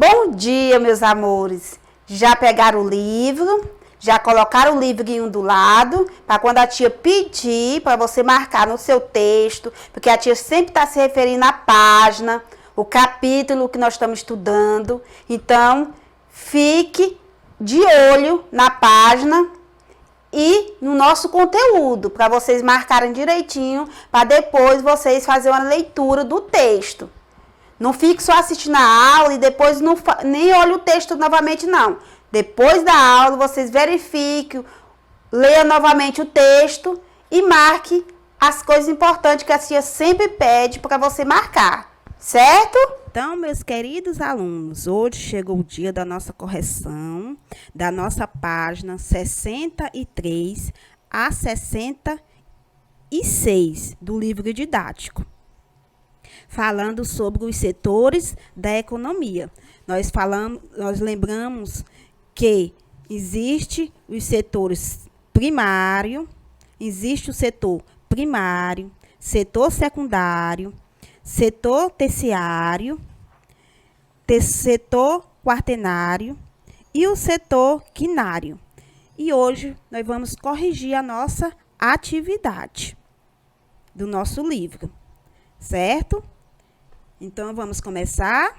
Bom dia, meus amores. Já pegaram o livro? Já colocaram o livrinho do lado? Para quando a tia pedir, para você marcar no seu texto, porque a tia sempre está se referindo à página, o capítulo que nós estamos estudando. Então, fique de olho na página e no nosso conteúdo, para vocês marcarem direitinho, para depois vocês fazerem uma leitura do texto. Não fique só assistindo a aula e depois nem olhe o texto novamente, não. Depois da aula, vocês verifiquem, leia novamente o texto e marque as coisas importantes que a tia sempre pede para você marcar, certo? Então, meus queridos alunos, hoje chegou o dia da nossa correção, da nossa página 63 a 66 do livro didático, falando sobre os setores da economia. Nós lembramos que existe os setores primário, existe o setor primário, setor secundário, setor terciário, setor quaternário e o setor quinário. E hoje nós vamos corrigir a nossa atividade do nosso livro, certo? Então, vamos começar.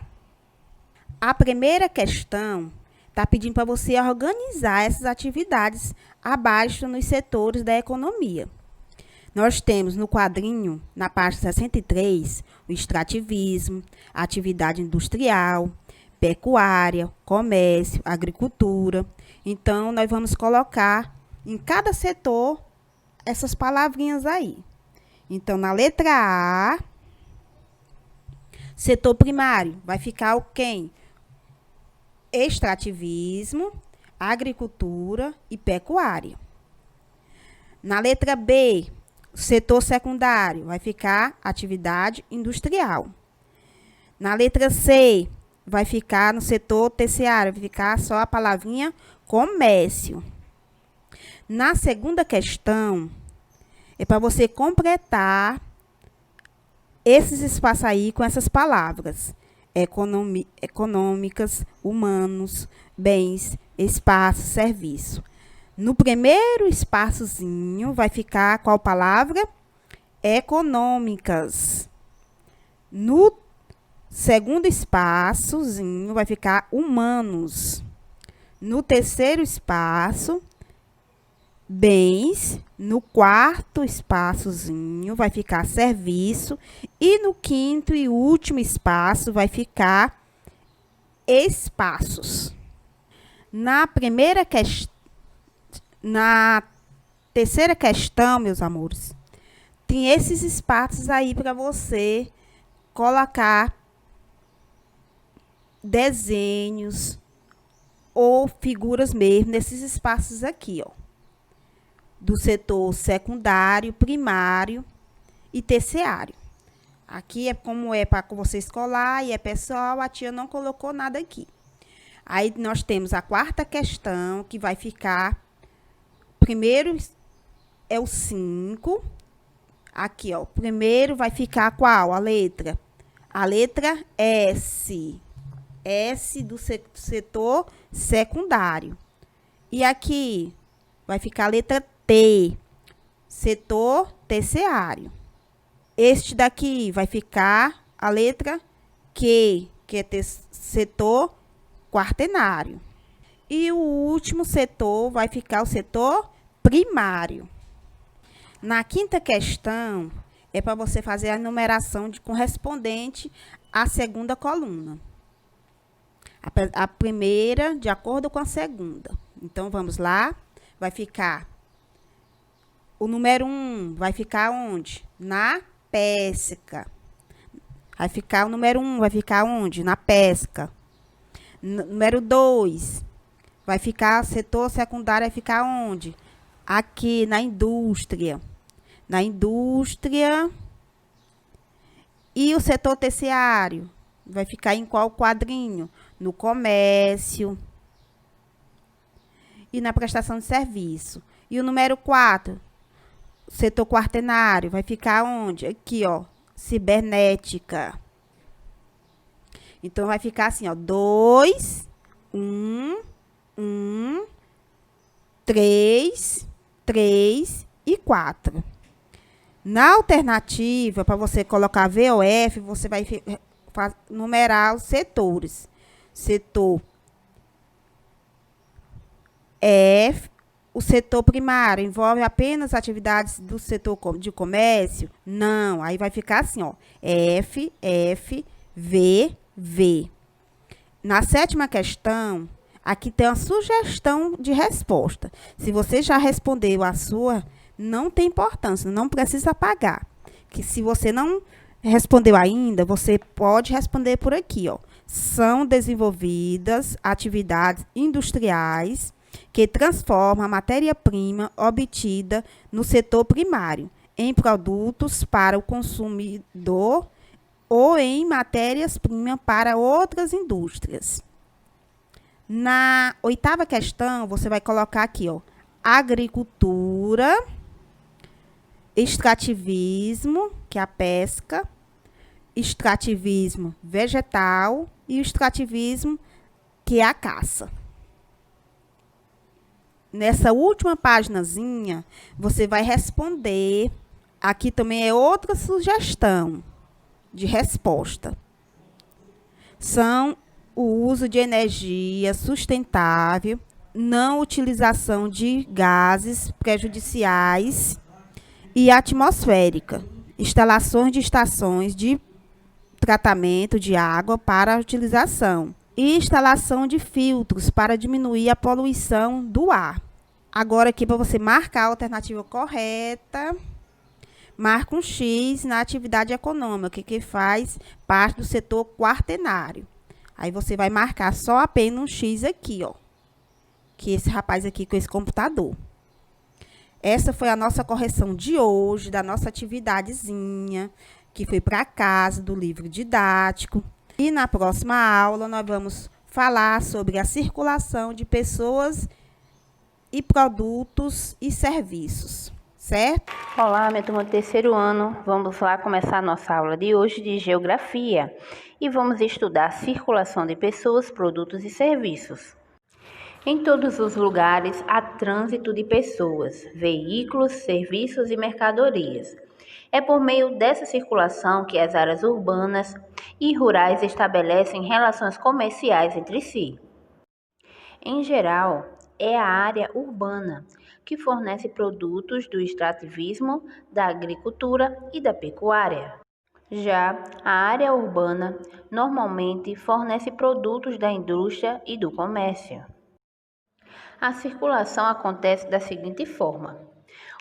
A primeira questão está pedindo para você organizar essas atividades abaixo nos setores da economia. Nós temos no quadrinho, na página 63, o extrativismo, a atividade industrial, pecuária, comércio, agricultura. Então, nós vamos colocar em cada setor essas palavrinhas aí. Então, na letra A, setor primário, vai ficar o quem? Extrativismo, agricultura e pecuária. Na letra B, setor secundário, vai ficar atividade industrial. Na letra C, vai ficar no setor terciário, vai ficar só a palavrinha comércio. Na segunda questão, é para você completar esses espaços aí com essas palavras. Econômicas, humanos, bens, espaço, serviço. No primeiro espaçozinho vai ficar qual palavra? Econômicas. No segundo espaçozinho vai ficar humanos. No terceiro espaço, bens. No quarto espaçozinho vai ficar serviço. E no quinto e último espaço vai ficar espaços. Na terceira questão, meus amores, tem esses espaços aí para você colocar desenhos ou figuras mesmo nesses espaços aqui, ó. Do setor secundário, primário e terciário. Aqui é como é para você escolar e é pessoal, a tia não colocou nada aqui. Aí nós temos a quarta questão, que vai ficar, primeiro é o 5. Aqui, ó, primeiro vai ficar qual? A letra? A letra S. S do setor secundário. E aqui vai ficar a letra T, setor terciário. Este daqui vai ficar a letra Q, que é setor quaternário. E o último setor vai ficar o setor primário. Na quinta questão, é para você fazer a numeração correspondente à segunda coluna. A primeira, de acordo com a segunda. Então, vamos lá. Vai ficar o número 1, vai ficar onde? Na pesca. Vai ficar o número 1, vai ficar onde? Na pesca. Número 2, vai ficar, setor secundário, vai ficar onde? Aqui, na indústria. Na indústria. E o setor terciário, vai ficar em qual quadrinho? No comércio. E na prestação de serviço. E o número 4, setor quaternário, vai ficar onde? Aqui, ó, cibernética. Então, vai ficar assim, ó, 2, 1, 3, 3 e 4. Na alternativa, para você colocar VOF, você vai numerar os setores. Setor F, o setor primário envolve apenas atividades do setor de comércio? Não, aí vai ficar assim, ó, F, F, V, V. Na 7ª questão, aqui tem uma sugestão de resposta. Se você já respondeu a sua, não tem importância, não precisa apagar. Que se você não respondeu ainda, você pode responder por aqui, ó. São desenvolvidas atividades industriais que transformam a matéria-prima obtida no setor primário em produtos para o consumidor ou em matérias-primas para outras indústrias. Na 8ª questão, você vai colocar aqui, ó, agricultura, extrativismo, que é a pesca, extrativismo vegetal e o extrativismo, que é a caça. Nessa última paginazinha, você vai responder. Aqui também é outra sugestão de resposta. São o uso de energia sustentável, não utilização de gases prejudiciais e atmosférica, instalações de estações de tratamento de água para utilização e instalação de filtros para diminuir a poluição do ar. Agora aqui para você marcar a alternativa correta, marca um X na atividade econômica, que faz parte do setor quaternário. Aí você vai marcar só apenas um X aqui, ó. Que esse rapaz aqui com esse computador. Essa foi a nossa correção de hoje, da nossa atividadezinha, que foi para casa, do livro didático. E na próxima aula nós vamos falar sobre a circulação de pessoas e produtos e serviços, certo? Olá, minha turma do 3º ano. Vamos lá começar a nossa aula de hoje de Geografia. E vamos estudar a circulação de pessoas, produtos e serviços. Em todos os lugares há trânsito de pessoas, veículos, serviços e mercadorias. É por meio dessa circulação que as áreas urbanas e rurais estabelecem relações comerciais entre si. Em geral, é a área urbana que fornece produtos do extrativismo, da agricultura e da pecuária. Já a área urbana normalmente fornece produtos da indústria e do comércio. A circulação acontece da seguinte forma: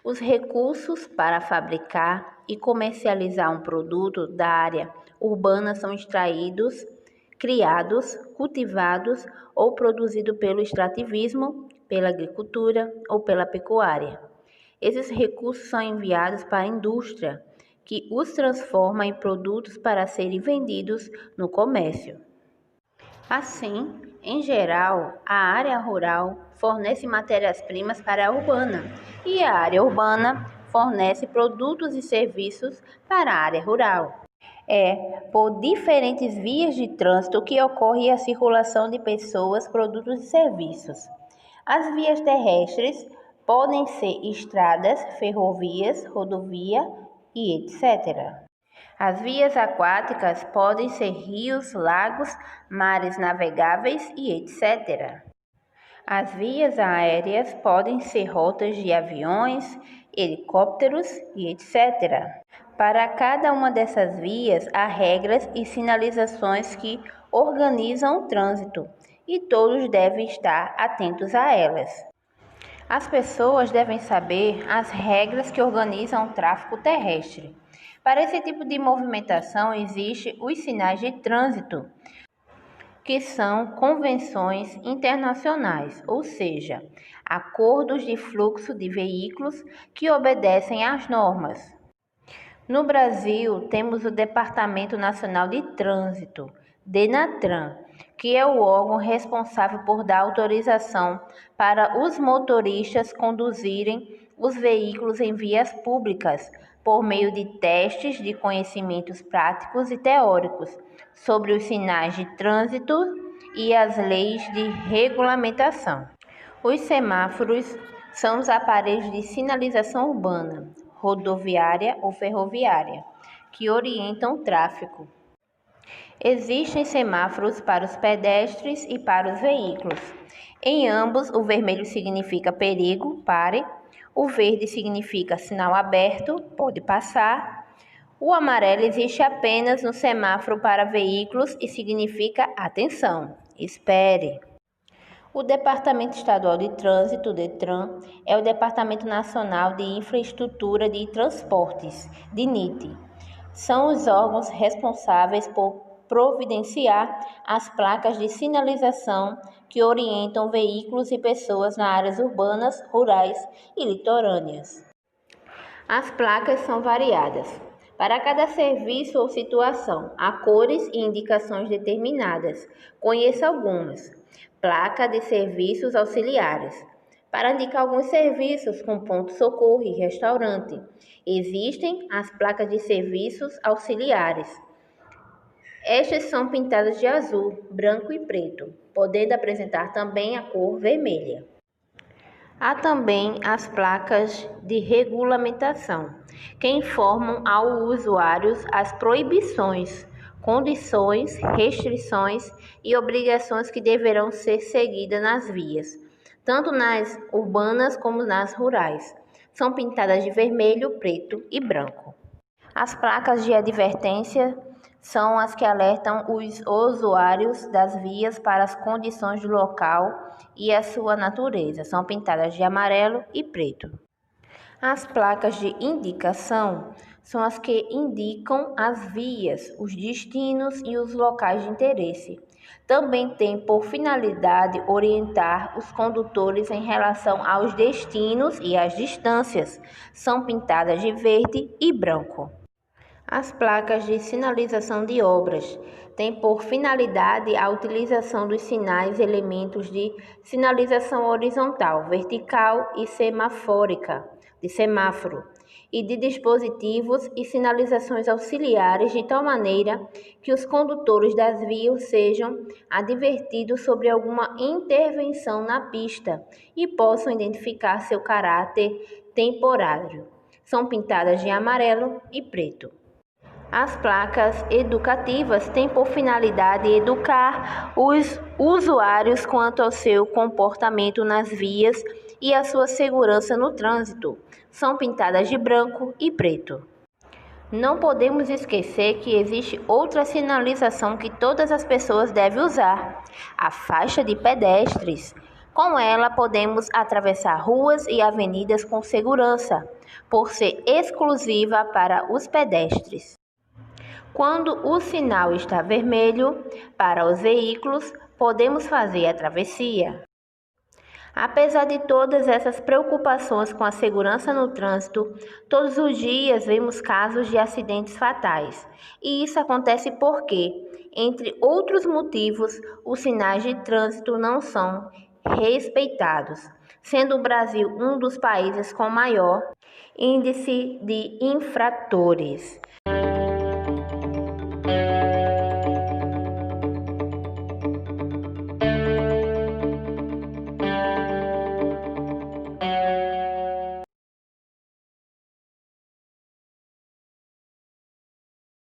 os recursos para fabricar e comercializar um produto da área urbana são extraídos, criados, cultivados ou produzidos pelo extrativismo, pela agricultura ou pela pecuária. Esses recursos são enviados para a indústria, que os transforma em produtos para serem vendidos no comércio. Assim, em geral, a área rural fornece matérias-primas para a urbana e a área urbana fornece produtos e serviços para a área rural. É por diferentes vias de trânsito que ocorre a circulação de pessoas, produtos e serviços. As vias terrestres podem ser estradas, ferrovias, rodovia e etc. As vias aquáticas podem ser rios, lagos, mares navegáveis e etc. As vias aéreas podem ser rotas de aviões, helicópteros e etc. Para cada uma dessas vias, há regras e sinalizações que organizam o trânsito, e todos devem estar atentos a elas. As pessoas devem saber as regras que organizam o tráfego terrestre. Para esse tipo de movimentação, existem os sinais de trânsito, que são convenções internacionais, ou seja, acordos de fluxo de veículos que obedecem às normas. No Brasil, temos o Departamento Nacional de Trânsito, DENATRAN, que é o órgão responsável por dar autorização para os motoristas conduzirem os veículos em vias públicas, por meio de testes de conhecimentos práticos e teóricos sobre os sinais de trânsito e as leis de regulamentação. Os semáforos são os aparelhos de sinalização urbana, rodoviária ou ferroviária, que orientam o tráfego. Existem semáforos para os pedestres e para os veículos. Em ambos, o vermelho significa perigo, pare. O verde significa sinal aberto, pode passar. O amarelo existe apenas no semáforo para veículos e significa atenção, espere. O Departamento Estadual de Trânsito, DETRAN, é o Departamento Nacional de Infraestrutura de Transportes, DINIT. São os órgãos responsáveis por providenciar as placas de sinalização que orientam veículos e pessoas nas áreas urbanas, rurais e litorâneas. As placas são variadas. Para cada serviço ou situação, há cores e indicações determinadas. Conheça algumas. Placa de serviços auxiliares. Para indicar alguns serviços como ponto-socorro e restaurante, existem as placas de serviços auxiliares. Estas são pintadas de azul, branco e preto, podendo apresentar também a cor vermelha. Há também as placas de regulamentação, que informam aos usuários as proibições, condições, restrições e obrigações que deverão ser seguidas nas vias, tanto nas urbanas como nas rurais. São pintadas de vermelho, preto e branco. As placas de advertência são as que alertam os usuários das vias para as condições do local e a sua natureza. São pintadas de amarelo e preto. As placas de indicação são as que indicam as vias, os destinos e os locais de interesse. Também tem por finalidade orientar os condutores em relação aos destinos e às distâncias. São pintadas de verde e branco. As placas de sinalização de obras têm por finalidade a utilização dos sinais e elementos de sinalização horizontal, vertical e semafórica, de semáforo, e de dispositivos e sinalizações auxiliares de tal maneira que os condutores das vias sejam advertidos sobre alguma intervenção na pista e possam identificar seu caráter temporário. São pintadas de amarelo e preto. As placas educativas têm por finalidade educar os usuários quanto ao seu comportamento nas vias e a sua segurança no trânsito. São pintadas de branco e preto. Não podemos esquecer que existe outra sinalização que todas as pessoas devem usar: a faixa de pedestres. Com ela, podemos atravessar ruas e avenidas com segurança, por ser exclusiva para os pedestres. Quando o sinal está vermelho para os veículos, podemos fazer a travessia. Apesar de todas essas preocupações com a segurança no trânsito, todos os dias vemos casos de acidentes fatais. E isso acontece porque, entre outros motivos, os sinais de trânsito não são respeitados, sendo o Brasil um dos países com maior índice de infratores.